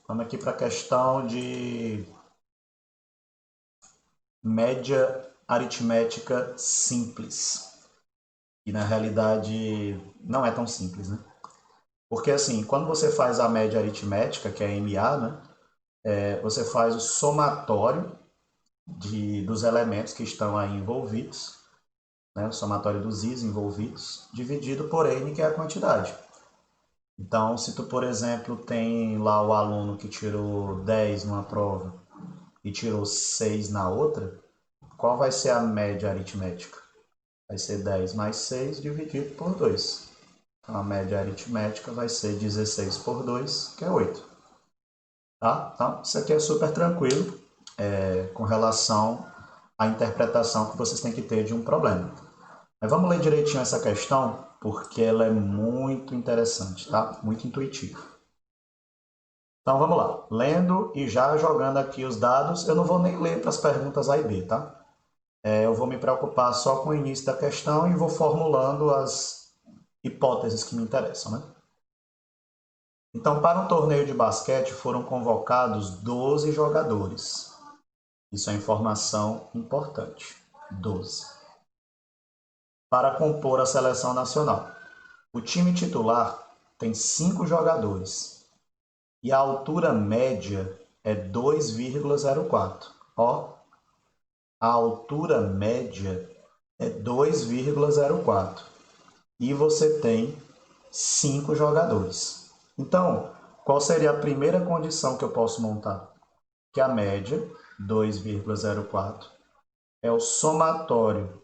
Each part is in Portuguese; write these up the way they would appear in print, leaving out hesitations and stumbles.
Vamos aqui para a questão de média aritmética simples. E na realidade não é tão simples, né? Porque assim, quando você faz a média aritmética, que é a MA, né? Você faz o somatório dos elementos que estão aí envolvidos, né? O somatório dos i's envolvidos, dividido por n, que é a quantidade. Então, se tu, por exemplo, tem lá o aluno que tirou 10 numa prova e tirou 6 na outra, qual vai ser a média aritmética? Vai ser 10 mais 6 dividido por 2. Então, a média aritmética vai ser 16 por 2, que é 8. Tá? Então, isso aqui é super tranquilo com relação à interpretação que vocês têm que ter de um problema. Mas vamos ler direitinho essa questão, porque ela é muito interessante, tá? Muito intuitiva. Então vamos lá. Lendo e já jogando aqui os dados, eu não vou nem ler para as perguntas A e B, tá? Eu vou me preocupar só com o início da questão e vou formulando as hipóteses que me interessam, né? Então, para um torneio de basquete foram convocados 12 jogadores. Isso é informação importante. 12. Para compor a seleção nacional. O time titular tem 5 jogadores e a altura média é 2,04. Ó, a altura média é 2,04 e você tem 5 jogadores. Então, qual seria a primeira condição que eu posso montar? Que a média, 2,04, é o somatório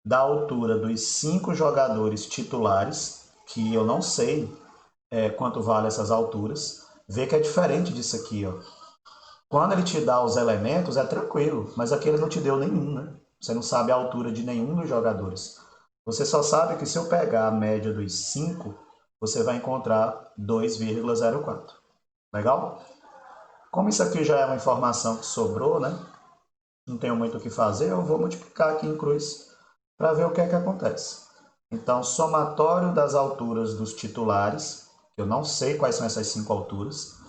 da altura dos 5 jogadores titulares, que eu não sei quanto vale essas alturas. Vê que é diferente disso aqui, ó. Quando ele te dá os elementos, é tranquilo, mas aqui ele não te deu nenhum, né? Você não sabe a altura de nenhum dos jogadores. Você só sabe que se eu pegar a média dos 5, você vai encontrar 2,04. Legal? Como isso aqui já é uma informação que sobrou, né? Não tenho muito o que fazer, eu vou multiplicar aqui em cruz para ver o que é que acontece. Então, somatório das alturas dos titulares, eu não sei quais são essas 5 alturas,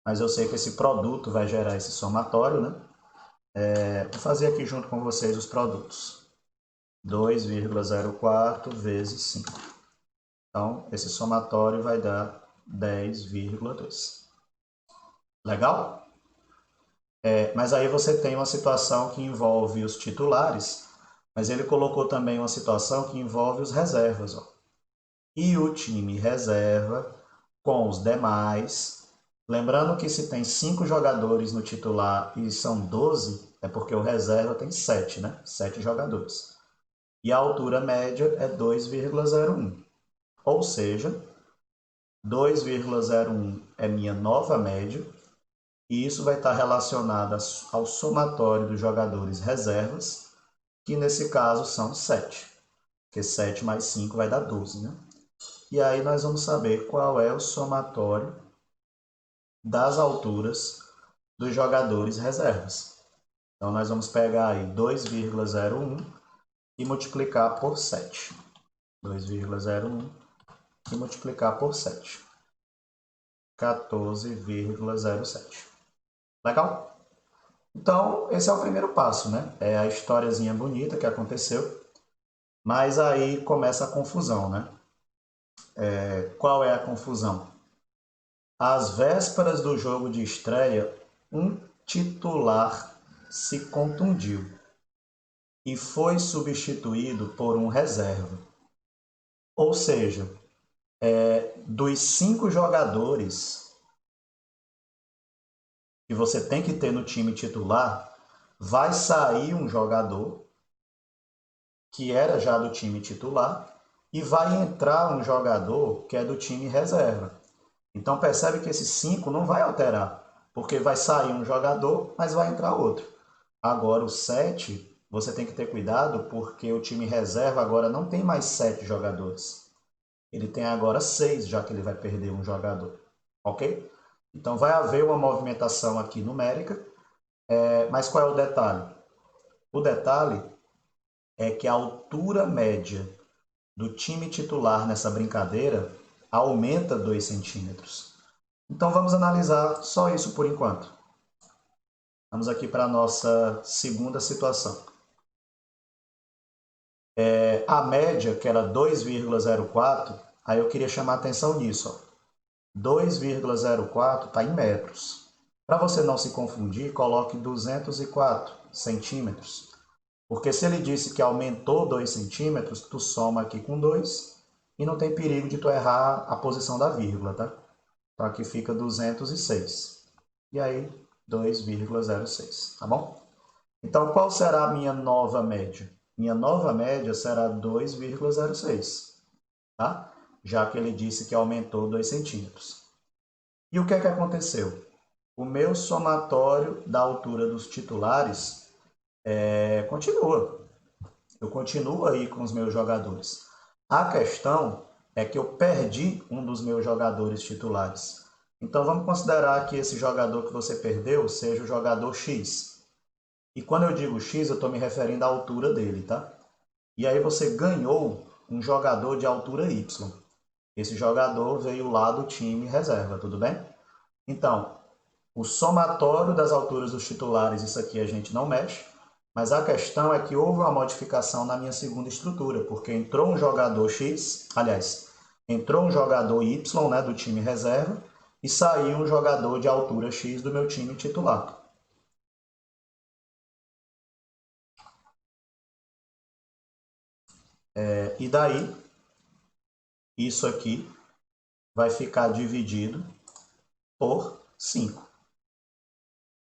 mas eu sei que esse produto vai gerar esse somatório, né? Vou fazer aqui junto com vocês os produtos. 2,04 vezes 5. Então, esse somatório vai dar 10,2. Legal? Mas aí você tem uma situação que envolve os titulares, mas ele colocou também uma situação que envolve os reservas. Ó. E o time reserva com os demais. Lembrando que se tem 5 jogadores no titular e são 12, é porque o reserva tem 7, né? 7 jogadores. E a altura média é 2,01. Ou seja, 2,01 é minha nova média, e isso vai estar relacionado ao somatório dos jogadores reservas, que nesse caso são 7, porque 7 mais 5 vai dar 12, né? E aí nós vamos saber qual é o somatório das alturas dos jogadores reservas. Então nós vamos pegar aí 2,01 e multiplicar por 7. 2,01 e multiplicar por 7. 14,07. Legal? Então, esse é o primeiro passo, né? É a historiazinha bonita que aconteceu, mas aí começa a confusão, né? Qual é a confusão? Às vésperas do jogo de estreia, um titular se contundiu e foi substituído por um reserva. Ou seja, dos 5 jogadores que você tem que ter no time titular, vai sair um jogador que era já do time titular e vai entrar um jogador que é do time reserva. Então percebe que esses 5 não vai alterar, porque vai sair um jogador, mas vai entrar outro. Agora o 7, você tem que ter cuidado, porque o time reserva agora não tem mais 7 jogadores. Ele tem agora 6, já que ele vai perder um jogador. Ok? Então vai haver uma movimentação aqui numérica, mas qual é o detalhe? O detalhe é que a altura média do time titular nessa brincadeira aumenta 2 centímetros. Então vamos analisar só isso por enquanto. Vamos aqui para a nossa segunda situação. A média, que era 2,04, aí eu queria chamar a atenção nisso. 2,04 está em metros. Para você não se confundir, coloque 204 centímetros. Porque se ele disse que aumentou 2 centímetros, tu soma aqui com 2 e não tem perigo de tu errar a posição da vírgula, tá? Então aqui fica 206. E aí, 2,06, tá bom? Então, qual será a minha nova média? Minha nova média será 2,06, tá? Já que ele disse que aumentou 2 centímetros. E o que é que aconteceu? O meu somatório da altura dos titulares continua. Eu continuo aí com os meus jogadores. A questão é que eu perdi um dos meus jogadores titulares. Então vamos considerar que esse jogador que você perdeu seja o jogador X. E quando eu digo X, eu estou me referindo à altura dele, tá? E aí você ganhou um jogador de altura Y. Esse jogador veio lá do time reserva, tudo bem? Então, o somatório das alturas dos titulares, isso aqui a gente não mexe, mas a questão é que houve uma modificação na minha segunda estrutura, porque entrou um jogador X, aliás, entrou um jogador Y, né, do time reserva, e saiu um jogador de altura X do meu time titular. E daí, isso aqui vai ficar dividido por 5.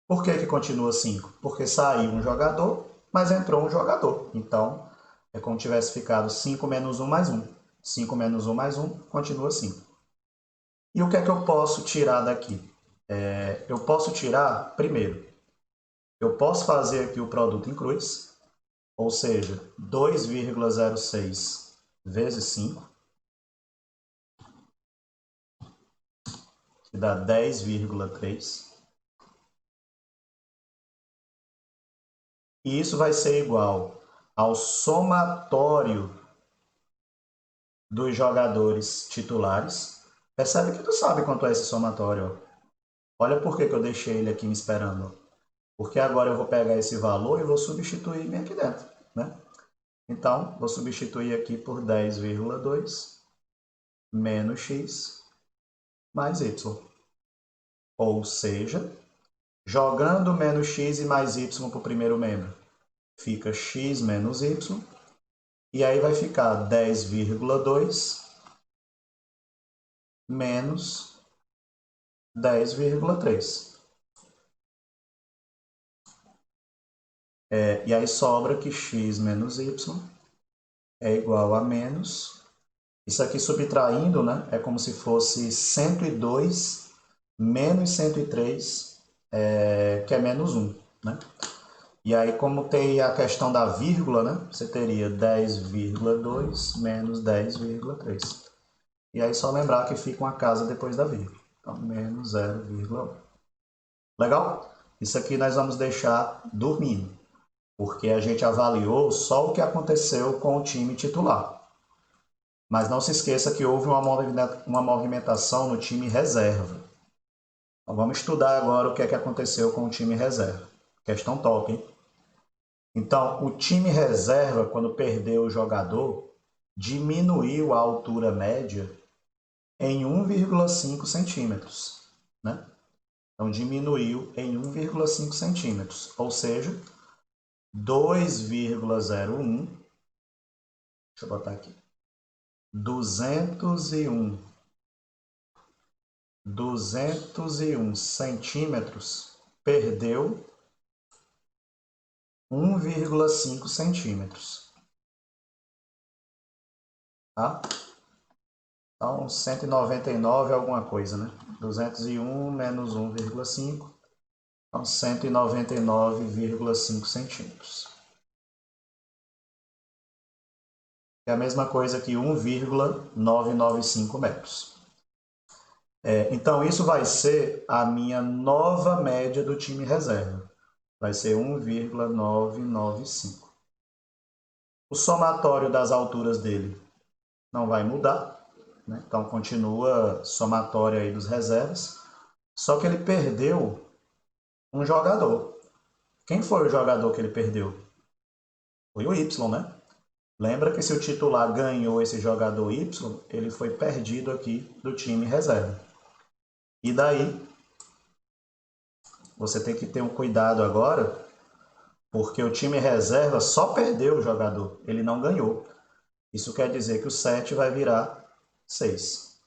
Por que que continua 5? Porque saiu um jogador, mas entrou um jogador. Então, é como se tivesse ficado 5 menos 1 mais 1. 5 menos 1 mais 1 continua 5. E o que é que eu posso tirar daqui? Eu posso tirar, primeiro, eu posso fazer aqui o produto em cruz, ou seja, 2,06 vezes 5, que dá 10,3. E isso vai ser igual ao somatório dos jogadores titulares. Percebe que tu sabe quanto é esse somatório. Ó. Olha por que eu deixei ele aqui me esperando. Porque agora eu vou pegar esse valor e vou substituir bem aqui dentro. Né? Então, vou substituir aqui por 10,2 menos x mais y. Ou seja, jogando menos x e mais y para o primeiro membro, fica x menos y. E aí vai ficar 10,2 menos 10,3. E aí sobra que x menos y é igual a menos. Isso aqui subtraindo, né? É como se fosse 102 menos 103, que é menos 1. Né? E aí, como tem a questão da vírgula, né? Você teria 10,2 menos 10,3. E aí, só lembrar que fica uma casa depois da vírgula. Então, menos 0,1. Legal? Isso aqui nós vamos deixar dormindo, porque a gente avaliou só o que aconteceu com o time titular. Mas não se esqueça que houve uma movimentação no time reserva. Então, vamos estudar agora o que é que aconteceu com o time reserva. Questão top, hein? Então, o time reserva, quando perdeu o jogador, diminuiu a altura média em 1,5 centímetros. Né? Então, diminuiu em 1,5 centímetros, ou seja, 2,01, deixa eu botar aqui, 201 centímetros, perdeu 1,5 centímetros. Tá? Então, 199 alguma coisa, né? 201 menos 1,5, então 199,5 centímetros. É a mesma coisa que 1,995 metros. Então, isso vai ser a minha nova média do time reserva. Vai ser 1,995. O somatório das alturas dele não vai mudar, né? Então continua somatório aí dos reservas, só que ele perdeu um jogador. Quem foi o jogador que ele perdeu? Foi o Y, né? Lembra que se o titular ganhou esse jogador Y, ele foi perdido aqui do time reserva. E daí, você tem que ter um cuidado agora, porque o time reserva só perdeu o jogador, ele não ganhou. Isso quer dizer que o 7 vai virar 6.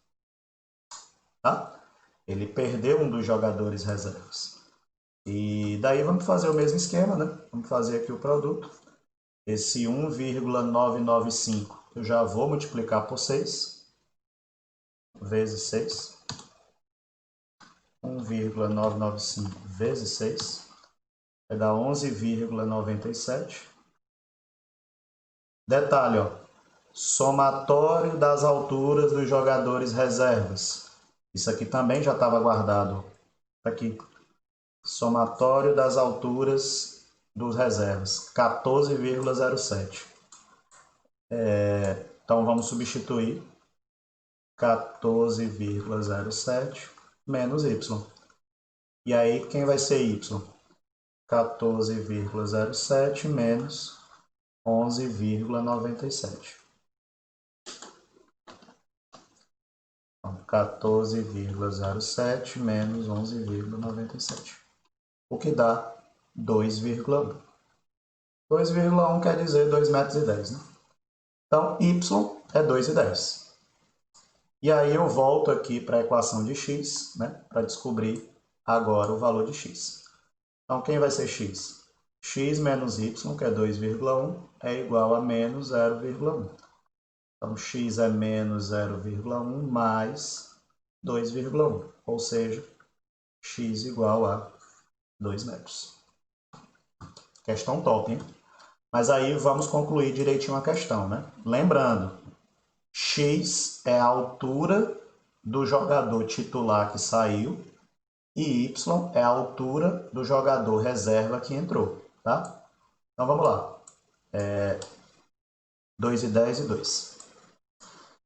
Tá? Ele perdeu um dos jogadores reservas. E daí vamos fazer o mesmo esquema, né? Vamos fazer aqui o produto. Esse 1,995 eu já vou multiplicar por 6, vezes 6. 1,995 vezes 6 vai dar 11,97. Detalhe, ó, somatório das alturas dos jogadores reservas. Isso aqui também já estava guardado. Aqui, somatório das alturas dos reservas, 14,07. Então vamos substituir 14,07 menos y. E aí quem vai ser y? 14,07 menos 11,97. Então, 14,07 menos 11,97. O que dá 2,1. 2,1 quer dizer 2,10 m, né? Então, y é 2,10. E aí eu volto aqui para a equação de x, né, para descobrir agora o valor de x. Então, quem vai ser x? X menos y, que é 2,1, é igual a menos 0,1. Então, x é menos 0,1 mais 2,1, ou seja, x igual a 2 metros. Questão top, hein? Mas aí vamos concluir direitinho a questão, né? Lembrando, x é a altura do jogador titular que saiu e y é a altura do jogador reserva que entrou, tá? Então vamos lá. 2,10 e 2.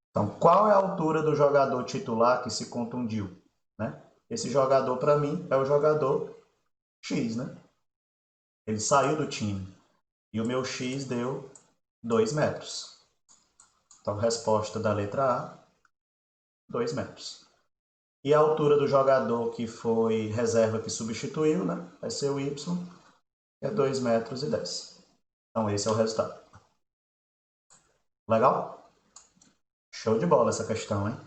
Então, qual é a altura do jogador titular que se contundiu, né? Esse jogador, para mim, é o jogador X, né? Ele saiu do time. E o meu X deu 2 metros. Então, resposta da letra A, 2 metros. E a altura do jogador que foi reserva que substituiu, né? Vai ser o Y, que é 2 metros e 10. Então, esse é o resultado. Legal? Show de bola essa questão, hein?